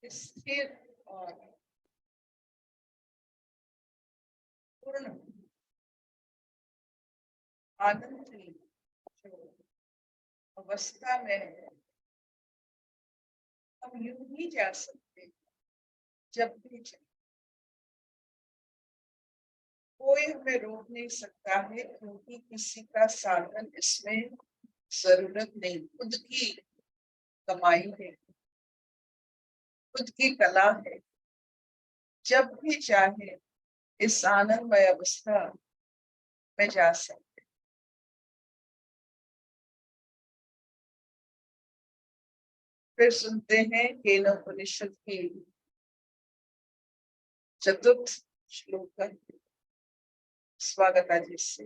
स्थिर और पूर्ण आनंद की जो अवस्था में हम यूं ही जा सकते हैं जब भी चाहे। कोई हमें रोक नहीं सकता है, क्योंकि किसी का साधन इसमें जरूरत नहीं। खुद की कमाई है, खुद की कला है। जब भी चाहे इस आनंदमय अवस्था में जा सकते। फिर सुनते हैं केनोपनिषद की चतुर्थ श्लोक का स्वागता जी से।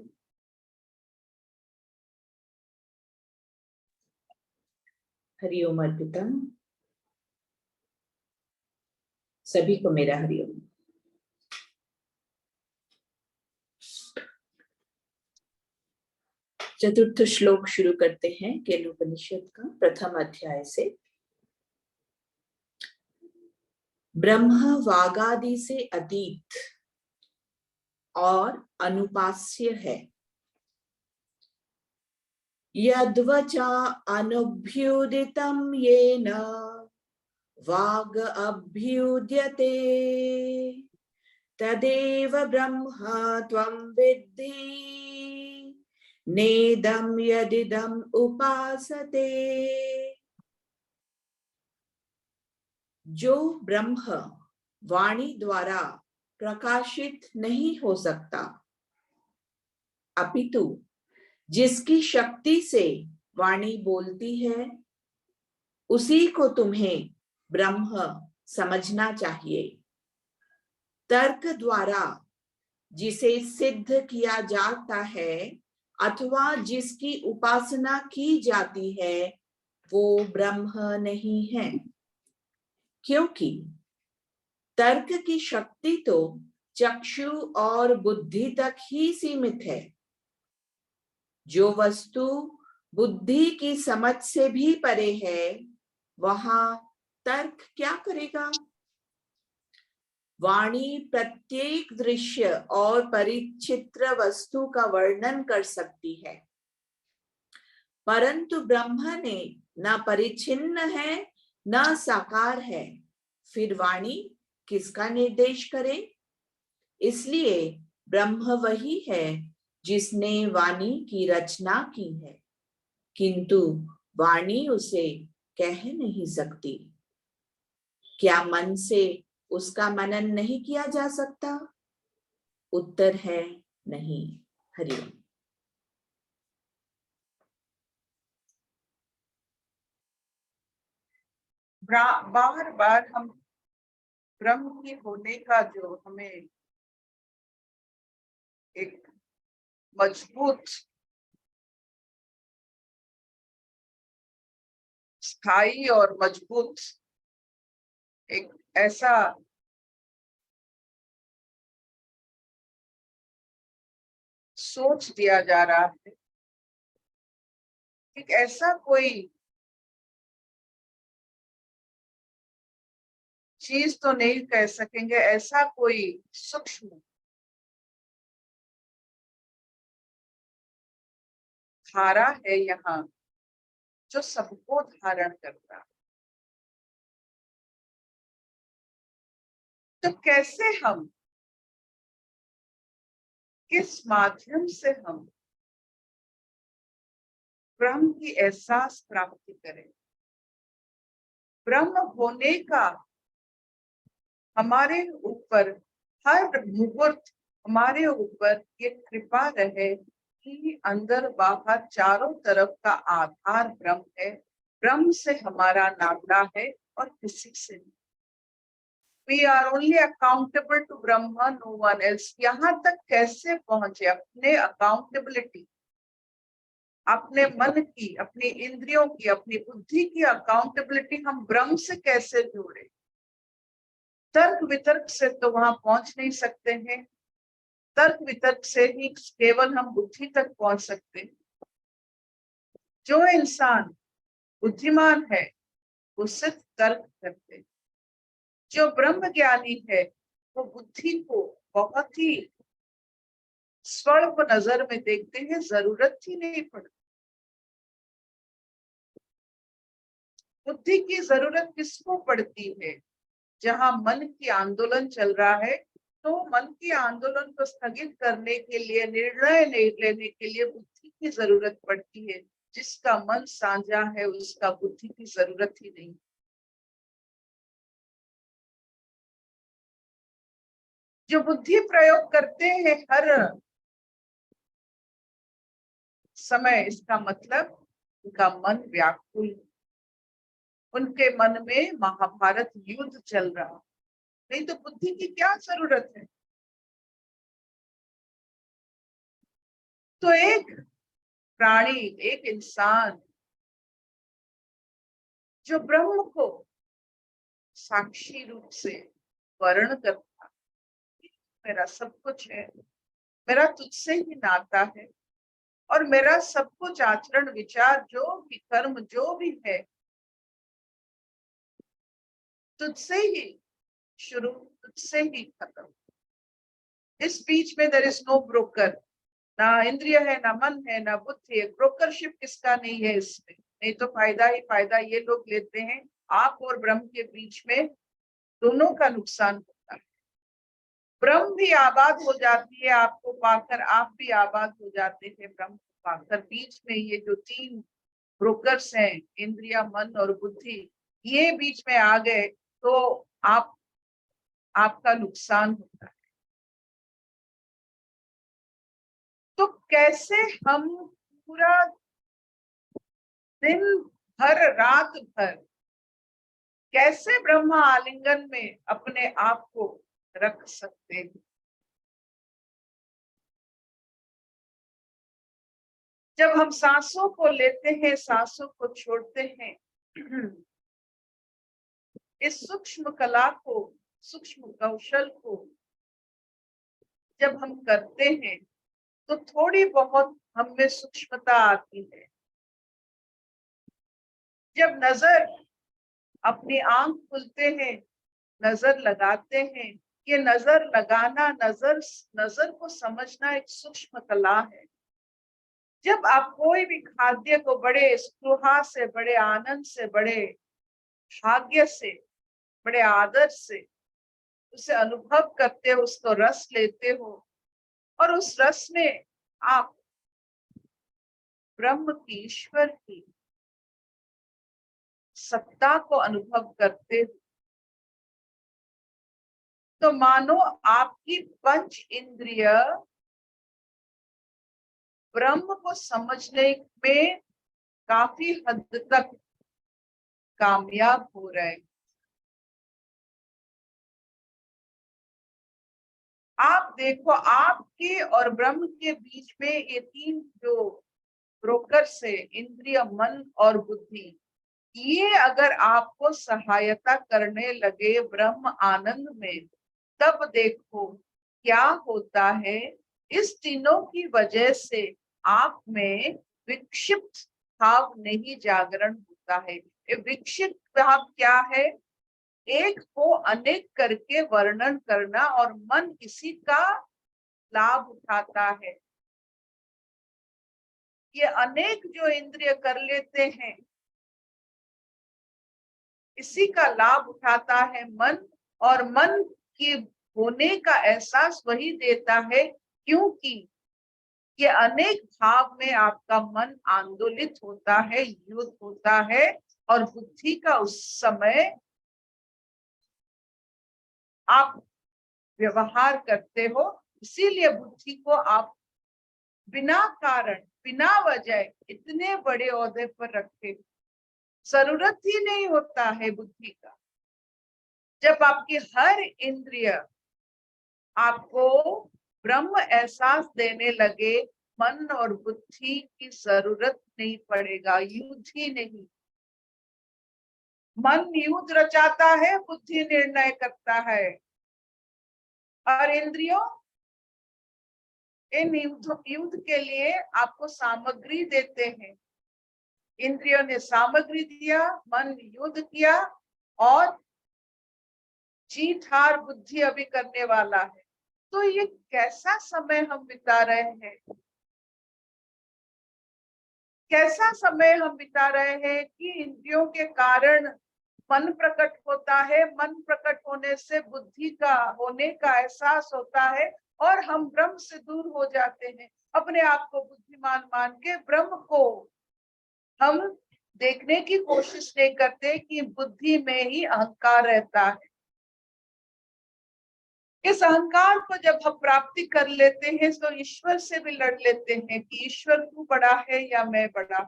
हरिओम अर्पिता। सभी को मेरा हरिओम। चतुर्थ श्लोक शुरू करते हैं केनोपनिषद का प्रथम अध्याय से। ब्रह्म वागादि से अतीत और अनुपास्य है। यद्वचा अनुभ्युदितं येन वाग अभ्युद्यते तदेव ब्रह्म त्वं विद्धि नेदं यदिदं उपासते। जो ब्रह्म वाणी द्वारा प्रकाशित नहीं हो सकता, अपितु जिसकी शक्ति से वाणी बोलती है, उसी को तुम्हें ब्रह्म समझना चाहिए। तर्क द्वारा जिसे सिद्ध किया जाता है अथवा जिसकी उपासना की जाती है, वो ब्रह्म नहीं है, क्योंकि तर्क की शक्ति तो चक्षु और बुद्धि तक ही सीमित है। जो वस्तु बुद्धि की समझ से भी परे है, वहां तर्क क्या करेगा? वाणी प्रत्येक दृश्य और परिचित्र वस्तु का वर्णन कर सकती है, परंतु ब्रह्म ने न परिचिन्न है न साकार है। फिर वाणी किसका निर्देश करे? इसलिए ब्रह्म वही है जिसने वाणी की रचना की है, किंतु वाणी उसे कह नहीं सकती। क्या मन से उसका मनन नहीं किया जा सकता? उत्तर है नहीं। हरिओम। बार बार हम ब्रह्म के होने का जो हमें एक मजबूत स्थायी और मजबूत एक ऐसा सोच दिया जा रहा है, एक ऐसा कोई चीज तो नहीं कह सकेंगे, ऐसा कोई सूक्ष्म धारा है यहाँ जो सबको धारण करता है। तो कैसे हम, किस माध्यम से हम ब्रह्म की एहसास प्राप्ति करें? ब्रह्म होने का हमारे ऊपर हर मुहूर्त हमारे ऊपर ये कृपा रहे कि अंदर बाहर चारों तरफ का आधार ब्रह्म है। ब्रह्म से हमारा नाता है और किसी से नहीं। We are only accountable to Brahma, no one else. यहाँ तक कैसे पहुंचे? अपने अकाउंटेबिलिटी, अपने मन की, अपनी इंद्रियों की, अपनी बुद्धि की अकाउंटेबिलिटी हम ब्रह्म से कैसे जोड़े? तर्क वितर्क से तो वहां पहुंच नहीं सकते हैं। तर्क वितर्क से ही केवल हम बुद्धि तक पहुंच सकते हैं। जो इंसान बुद्धिमान है वो सिर्फ तर्क करते हैं। जो ब्रह्म ज्ञानी है वो बुद्धि को बहुत ही स्वल्प नजर में देखते हैं, जरूरत ही नहीं पड़ती। बुद्धि की जरूरत किसको पड़ती है? जहां मन की आंदोलन चल रहा है तो मन की आंदोलन को स्थगित करने के लिए, निर्णय लेने के लिए बुद्धि की जरूरत पड़ती है। जिसका मन साझा है उसका बुद्धि की जरूरत ही नहीं। जो बुद्धि प्रयोग करते हैं हर समय, इसका मतलब उनका मन व्याकुल, उनके मन में महाभारत युद्ध चल रहा। नहीं तो बुद्धि की क्या जरूरत है? तो एक प्राणी, एक इंसान जो ब्रह्म को साक्षी रूप से वर्ण करता, मेरा सब कुछ है, मेरा तुझसे ही नाता है और मेरा सब कुछ आचरण विचार जो भी कर्म जो भी है तुझसे ही शुरू, तुझसे ही खत्म। इस बीच में देयर इज नो ब्रोकर। ना इंद्रिय है, ना मन है, ना बुद्धि है। ब्रोकरशिप किसका नहीं है इसमें? नहीं तो फायदा ही फायदा ये लोग लेते हैं। आप और ब्रह्म के बीच में दोनों का नुकसान होता है। ब्रह्म भी आबाद हो जाती है आपको पाकर, आप भी आबाद हो जाते हैं ब्रह्म को पाकर। बीच में ये जो तीन ब्रोकर्स हैं, इंद्रिया, मन और बुद्धि, ये बीच में आ गए तो आपका नुकसान होता है। तो कैसे हम पूरा दिन भर, रात भर कैसे ब्रह्म आलिंगन में अपने आप को रख सकते हैं? जब हम सांसों को लेते हैं, सांसों को छोड़ते हैं, इस सूक्ष्म कला को, सूक्ष्म कौशल को जब हम करते हैं तो थोड़ी बहुत हम में सूक्ष्मता आती है। जब नजर, अपनी आंख खुलते हैं, नजर लगाते हैं, ये नजर लगाना, नजर को समझना एक सूक्ष्म कला है। जब आप कोई भी खाद्य को बड़े स्पृहा से, बड़े आनंद से, बड़े भाग्य से, बड़े आदर से उसे अनुभव करते हो, उसको रस लेते हो और उस रस में आप ब्रह्म की, ईश्वर की सत्ता को अनुभव करते हो, तो मानो आपकी पंच इंद्रिय ब्रह्म को समझने में काफी हद तक कामयाब हो रहे हैं। आप देखो, आपके और ब्रह्म के बीच में ये तीन जो ब्रोकर्स है, इंद्रिय, मन और बुद्धि, ये अगर आपको सहायता करने लगे ब्रह्म आनंद में, तब देखो क्या होता है। इस तीनों की वजह से आप में विक्षिप्त भाव नहीं जागरण होता है। ये विक्षिप्त भाव क्या है? एक को अनेक करके वर्णन करना और मन इसी का लाभ उठाता है। ये अनेक जो इंद्रिय कर लेते हैं, इसी का लाभ उठाता है मन, और मन के होने का एहसास वही देता है, क्योंकि ये अनेक भाव में आपका मन आंदोलित होता है, युद्ध होता है, और बुद्धि का उस समय आप व्यवहार करते हो। इसीलिए बुद्धि को आप बिना कारण, बिना वजह इतने बड़े ओहदे पर रखे, जरूरत ही नहीं होता है बुद्धि का। जब आपकी हर इंद्रिय आपको ब्रह्म एहसास देने लगे, मन और बुद्धि की जरूरत नहीं पड़ेगा, युद्ध ही नहीं। मन युद्ध रचाता है, बुद्धि निर्णय करता है, और इंद्रियों इन युद्ध के लिए आपको सामग्री देते हैं। इंद्रियों ने सामग्री दिया, मन युद्ध किया, और जीत हार बुद्धि अभी करने वाला है। तो ये कैसा समय हम बिता रहे हैं, कैसा समय हम बिता रहे हैं कि इंद्रियों के कारण मन प्रकट होता है, मन प्रकट होने से बुद्धि का होने का एहसास होता है, और हम ब्रह्म से दूर हो जाते हैं। अपने आप को बुद्धिमान मान के ब्रह्म को हम देखने की कोशिश नहीं करते कि बुद्धि में ही अहंकार रहता है। इस अहंकार को जब हम प्राप्ति कर लेते हैं तो ईश्वर से भी लड़ लेते हैं कि ईश्वर तू बड़ा है या मैं बड़ा।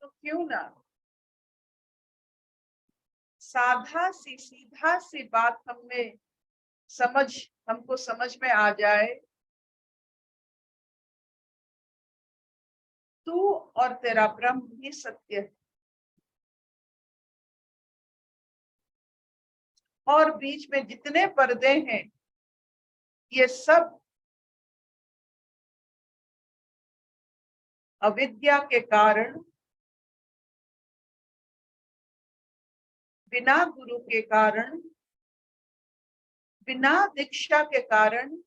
तो क्यों ना सीधा सी बात हमको समझ में आ जाए, तू और तेरा ब्रह्म ही सत्य है, और बीच में जितने पर्दे हैं ये सब अविद्या के कारण, बिना गुरु के कारण, बिना दीक्षा के कारण,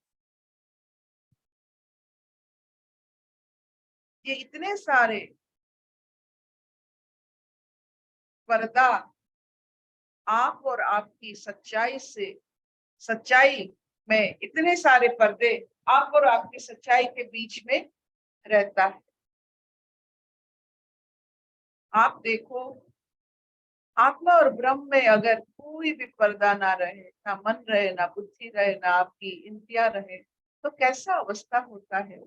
ये इतने सारे पर्दा आप और आपकी सच्चाई में इतने सारे पर्दे आप और आपकी सच्चाई के बीच में रहता है। आप देखो, आत्मा और ब्रह्म में अगर कोई भी पर्दा ना रहे, ना मन रहे, ना बुद्धि रहे, ना आपकी इंद्रियां रहे, तो कैसा अवस्था होता है।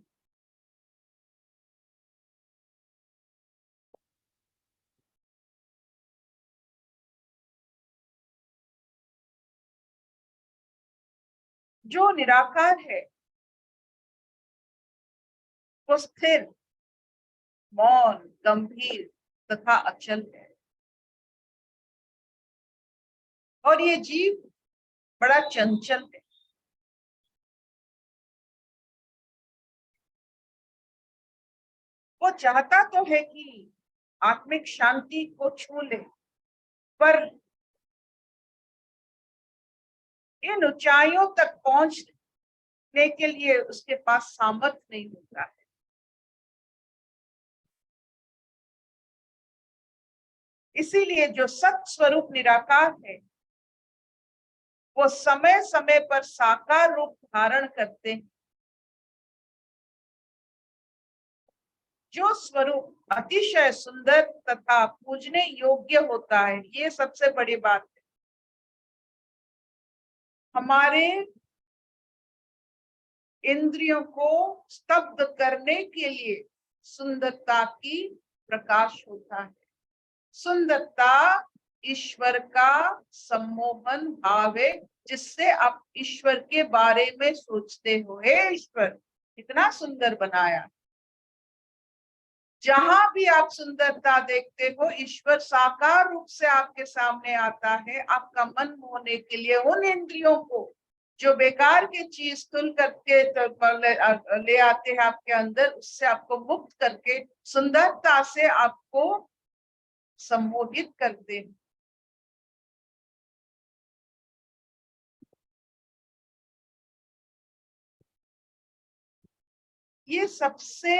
जो निराकार है वो स्थिर, मौन, गंभीर तथा अचल है, और ये जीव बड़ा चंचल है। वो चाहता तो है कि आत्मिक शांति को छू ले, पर इन ऊंचाइयों तक पहुंचने के लिए उसके पास सामर्थ्य नहीं होता है। इसीलिए जो सत स्वरूप निराकार है वो समय समय पर साकार रूप धारण करते हैं। जो स्वरूप अतिशय सुंदर तथा पूजने योग्य होता है, ये सबसे बड़ी बात है। हमारे इंद्रियों को स्तब्ध करने के लिए सुंदरता की प्रकाश होता है। सुंदरता ईश्वर का सम्मोहन भाव है, जिससे आप ईश्वर के बारे में सोचते हो, हे ईश्वर इतना सुंदर बनाया। जहां भी आप सुंदरता देखते हो, ईश्वर साकार रूप से आपके सामने आता है, आपका मन मोहने के लिए उन इंद्रियों को जो बेकार की चीज तुल करके ले आते हैं आपके अंदर, उससे आपको मुक्त करके सुंदरता से आपको सम्मोहित करते हैं। ये सबसे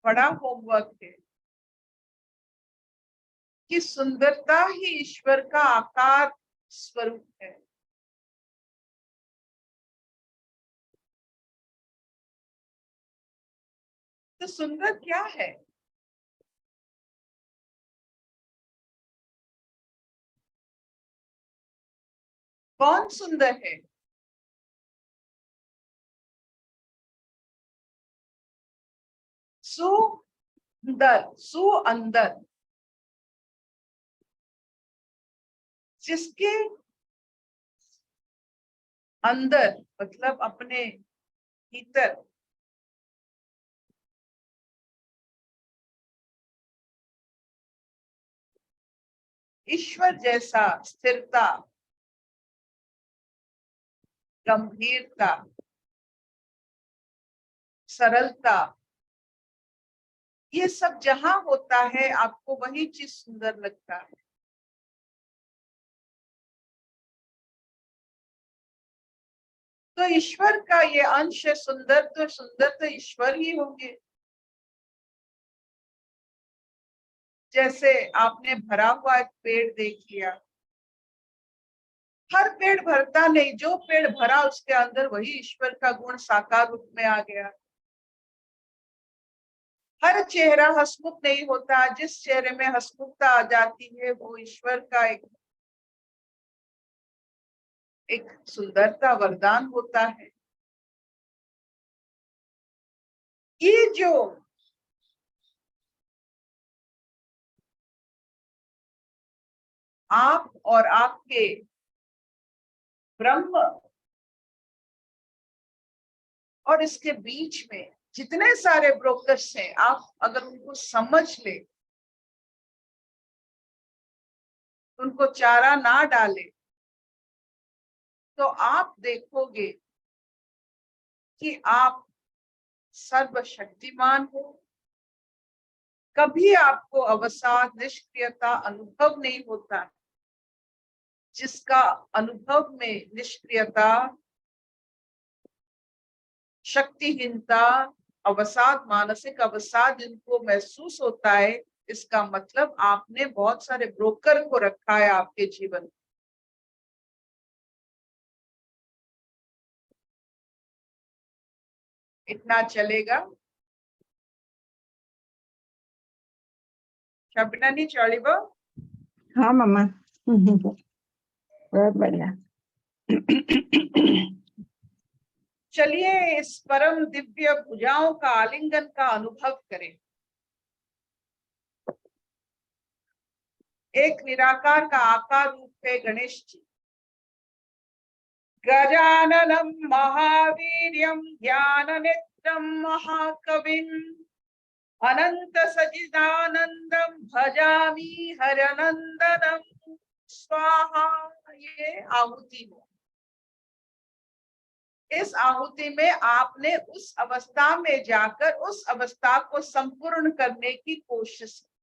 बड़ा होमवर्क है कि सुंदरता ही ईश्वर का आकार स्वरूप है। तो सुंदर क्या है? कौन सुंदर है? सुंदर, सु अंदर, जिसके अंदर मतलब अपने भीतर ईश्वर जैसा स्थिरता, गंभीरता, सरलता, ये सब जहां होता है आपको वही चीज सुंदर लगता है। तो ईश्वर का ये अंश है सुंदर, तो सुंदर तो ईश्वर ही होंगे। जैसे आपने भरा हुआ एक पेड़ देख लिया, हर पेड़ भरता नहीं, जो पेड़ भरा उसके अंदर वही ईश्वर का गुण साकार रूप में आ गया। हर चेहरा हंसमुख नहीं होता, जिस चेहरे में हंसमुखता आ जाती है वो ईश्वर का एक सुंदरता वरदान होता है। ये जो आप और आपके ब्रह्म और इसके बीच में जितने सारे ब्रोकर्स हैं, आप अगर उनको समझ ले, उनको चारा ना डाले, तो आप देखोगे कि आप सर्वशक्तिमान हो। कभी आपको अवसाद, निष्क्रियता अनुभव नहीं होता। जिसका अनुभव में निष्क्रियता, शक्तिहीनता, अवसाद, मानसिक अवसाद इनको महसूस होता है, इसका मतलब आपने बहुत सारे ब्रोकर को रखा है आपके जीवन में। इतना चलेगा? शबना नहीं चलेगा? हाँ मम्मा। बहुत बढ़िया। चलिए इस परम दिव्य भुजाओं का आलिंगन का अनुभव करें। एक निराकार का आकार रूप है गणेश जी। गजाननम महावीर्यम ज्ञान नेत्रम महाकविम अनंत सचिदानंदम भजामि हरनंदनम स्वाहा। ये आहुति हो। इस आहुति में आपने उस अवस्था में जाकर उस अवस्था को संपूर्ण करने की कोशिश की।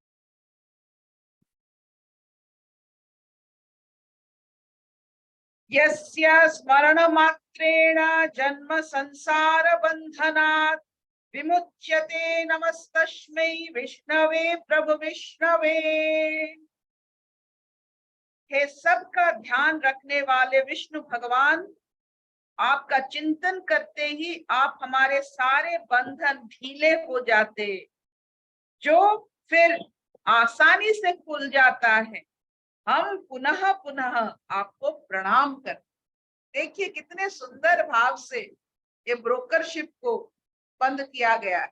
यस्य स्मरण मात्रेण जन्म संसार बंधनात् विमुच्यते नमस्तस्मै विष्णवे प्रभु विष्णवे। हे सबका ध्यान रखने वाले विष्णु भगवान, आपका चिंतन करते ही आप हमारे सारे बंधन ढीले हो जाते, जो फिर आसानी से खुल जाता है। हम पुनः पुनः आपको प्रणाम करते। देखिए कितने सुंदर भाव से ये ब्रोकरशिप को बंद किया गया है।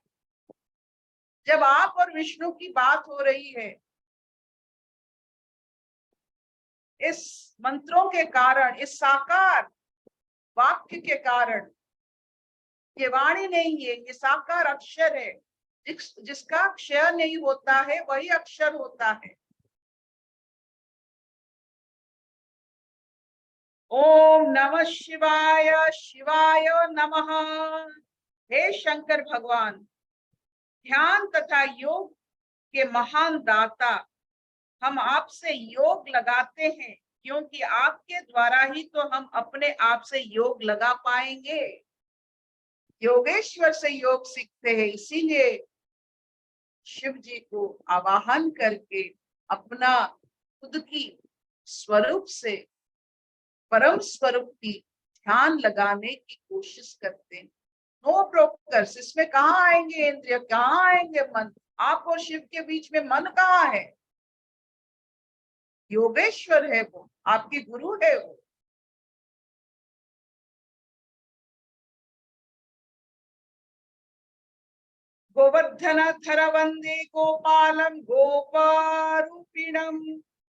जब आप और विष्णु की बात हो रही है, इस मंत्रों के कारण, इस साकार वाक्य के कारण, ये वाणी नहीं है, ये साकार अक्षर है। जिसका क्षय नहीं होता है वही अक्षर होता है। ओम नमः शिवाय, शिवाय नमः। हे शंकर भगवान, ध्यान तथा योग के महान दाता, हम आपसे योग लगाते हैं, क्योंकि आपके द्वारा ही तो हम अपने आप से योग लगा पाएंगे। योगेश्वर से योग सीखते हैं, इसीलिए शिव जी को आवाहन करके अपना खुद की स्वरूप से परम स्वरूप की ध्यान लगाने की कोशिश करते हैं। नो ब्रोकर्स, इसमें कहाँ आएंगे इंद्रिय, कहाँ आएंगे मन? आप और शिव के बीच में मन कहाँ है? योगेश्वर है वो, आपकी गुरु है वो। गोवर्धनधर वंदे गोपालं गोपारूपिणं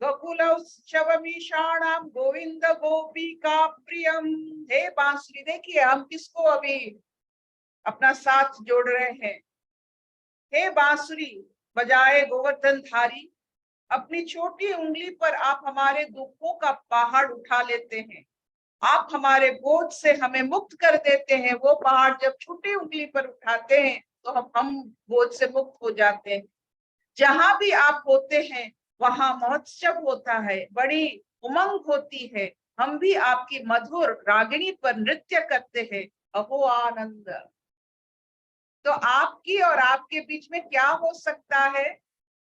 गोकुलोत्सवमीशाणां गोविंद गोपिका प्रियम। हे बांसुरी, देखिए हम किसको अभी अपना साथ जोड़ रहे हैं। हे बांसुरी बजाए गोवर्धनधारी, अपनी छोटी उंगली पर आप हमारे दुखों का पहाड़ उठा लेते हैं। आप हमारे बोझ से हमें मुक्त कर देते हैं। वो पहाड़ जब छोटी उंगली पर उठाते हैं तो हम बोझ से मुक्त हो जाते हैं। जहां भी आप होते हैं वहां महोत्सव होता है, बड़ी उमंग होती है। हम भी आपकी मधुर रागिणी पर नृत्य करते हैं। अहो आनंद। तो आपकी और आपके बीच में क्या हो सकता है?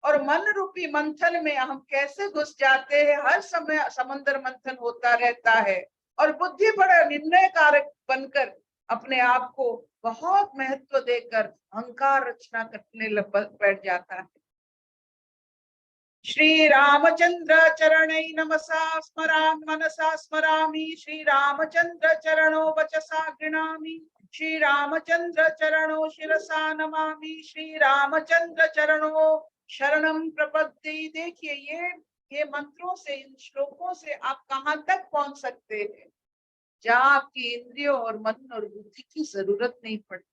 और मन रूपी मंथन में हम कैसे घुस जाते हैं? हर समय समंदर मंथन होता रहता है और बुद्धि बड़ा निर्णय कारक बनकर अपने आप को बहुत महत्व देकर अहंकार रचना करने बैठ जाता है। श्री रामचंद्र चरणै नमसा स्मरामि मनसा स्मरामि, श्री रामचंद्र चरणो वचसा गृणामि, श्री रामचंद्र चरणो शिरसा नमामि, श्री रामचंद्र चरणो शरणम प्रपद्ये। देखिए ये मंत्रों से, इन श्लोकों से आप कहां तक पहुंच सकते हैं, जहां आपकी इंद्रियों और मन और बुद्धि की जरूरत नहीं पड़ती।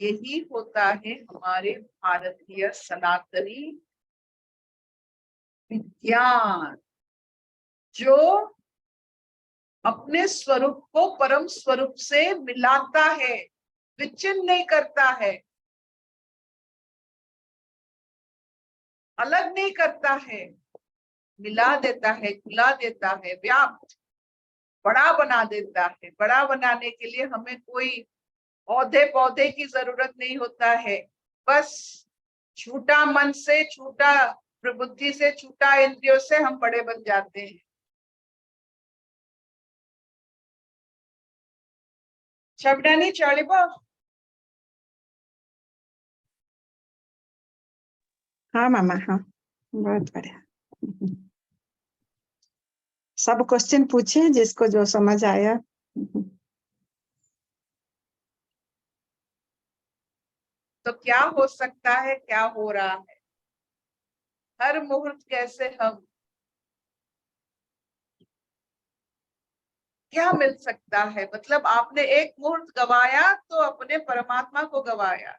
यही होता है हमारे भारतीय सनातनी विज्ञान, जो अपने स्वरूप को परम स्वरूप से मिलाता है, विच्छिन्न नहीं करता है, अलग नहीं करता है, मिला देता है, खुला देता है, व्याप्त बड़ा बना देता है। बड़ा बनाने के लिए हमें कोई औधे पौधे की जरूरत नहीं होता है। बस छूटा मन से, छूटा प्रबुद्धि से, छूटा इंद्रियों से हम बड़े बन जाते हैं। शब्दानी चलिब। हाँ मामा, हाँ बहुत बढ़िया। सब क्वेश्चन पूछे जिसको जो समझ आया। तो क्या हो सकता है, क्या हो रहा है? हर मुहूर्त कैसे हम, क्या मिल सकता है? मतलब आपने एक मुहूर्त गवाया तो अपने परमात्मा को गवाया।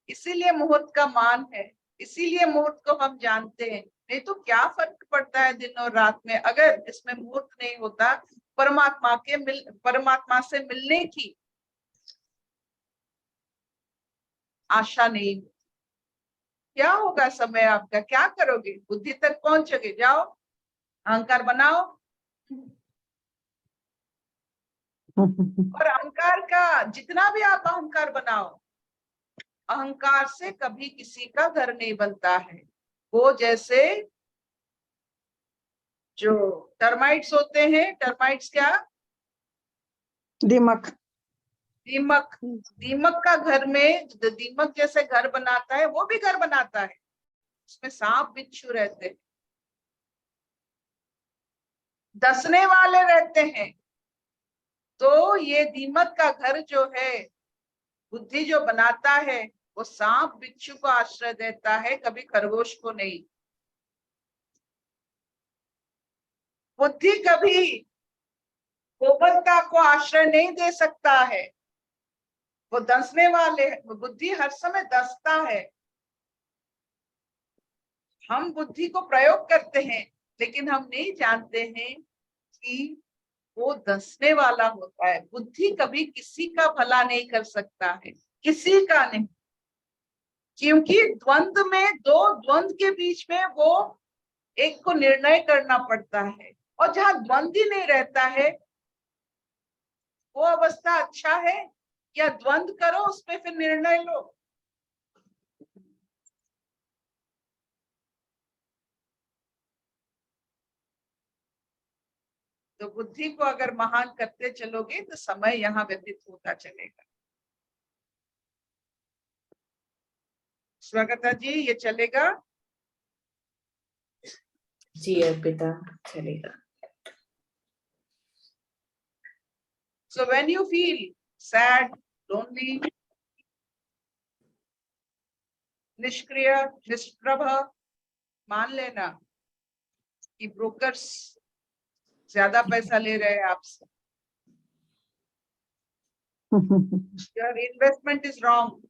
इसीलिए मुहूर्त का मान है, इसीलिए मुहूर्त को हम जानते हैं। नहीं तो क्या फर्क पड़ता है दिन और रात में, अगर इसमें मुहूर्त नहीं होता। परमात्मा से मिलने की आशा नहीं। क्या होगा समय आपका? क्या करोगे? बुद्धि तक पहुंचोगे? जाओ अहंकार बनाओ। और अहंकार का जितना भी आप अहंकार बनाओ, अहंकार से कभी किसी का घर नहीं बनता है। वो जैसे जो टर्माइट्स होते हैं, टर्माइट्स क्या? दीमक। दीमक। दीमक का घर में, दीमक जैसे घर बनाता है, वो भी घर बनाता है। उसमें सांप बिच्छू रहते हैं, डसने वाले रहते हैं। तो ये दीमक का घर जो है, बुद्धि जो बनाता है, वो सांप बिच्छू को आश्रय देता है, कभी खरगोश को नहीं। बुद्धि कभी गोबरता को आश्रय नहीं दे सकता है। वो दसने वाले, बुद्धि हर समय दसता है। हम बुद्धि को प्रयोग करते हैं, लेकिन हम नहीं जानते हैं कि वो दसने वाला होता है। बुद्धि कभी किसी का भला नहीं कर सकता है, किसी का नहीं। क्योंकि द्वंद्व में, दो द्वंद्व के बीच में वो एक को निर्णय करना पड़ता है। और जहां द्वंद्व ही नहीं रहता है, वो अवस्था अच्छा है या द्वंद्व करो, उस पे फिर निर्णय लो। तो बुद्धि को अगर महान करते चलोगे तो समय यहाँ व्यतीत होता चलेगा। स्वागता जी, ये चलेगा? जी अर्पिता, चलेगा। So when you feel sad, lonely, निष्क्रिय, निष्प्रभ, मान लेना कि ब्रोकर्स ज्यादा पैसा ले रहे हैं आपसे। Your investment is wrong.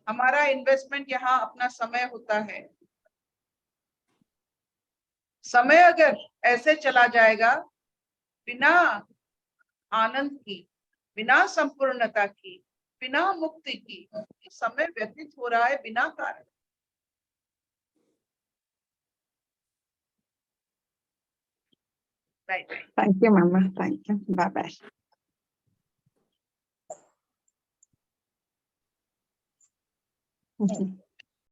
हमारा इन्वेस्टमेंट यहाँ अपना समय होता है। समय अगर ऐसे चला जाएगा बिना आनंद की, बिना संपूर्णता की, बिना मुक्ति की, समय व्यतीत हो रहा है बिना कारण। Bye bye. Thank you, Mama. Thank you. Bye bye.